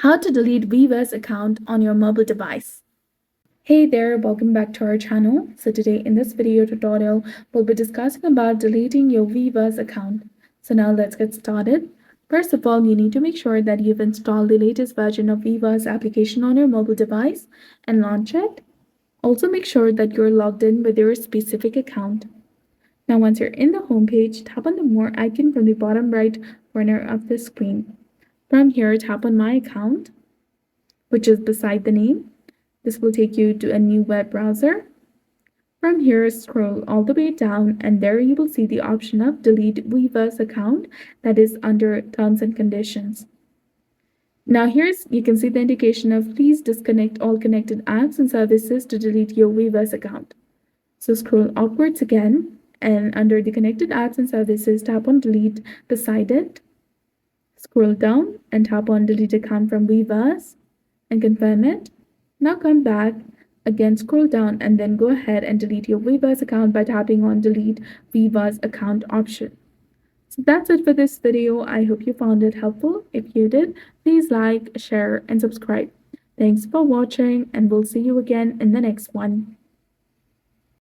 How to delete Weverse account on your mobile device. Hey there, welcome back to our channel. So today in this video tutorial, we'll be discussing about deleting your Weverse account. So now let's get started. First of all, you need to make sure that you've installed the latest version of Weverse application on your mobile device and launch it. Also make sure that you're logged in with your specific account. Now once you're in the home page, tap on the More icon from the bottom right corner of the screen. From here, tap on My Account, which is beside the name. This will take you to a new web browser. From here, scroll all the way down and there you will see the option of Delete Weverse Account that is under Terms and Conditions. Now you can see the indication of please disconnect all connected apps and services to delete your Weverse account. So scroll upwards again and under the connected apps and services, tap on Delete beside it. Scroll down and tap on Delete Account from Weverse and confirm it. Now come back, again scroll down and then go ahead and delete your Weverse account by tapping on Delete Weverse Account option. So that's it for this video. I hope you found it helpful. If you did, please like, share, and subscribe. Thanks for watching and we'll see you again in the next one.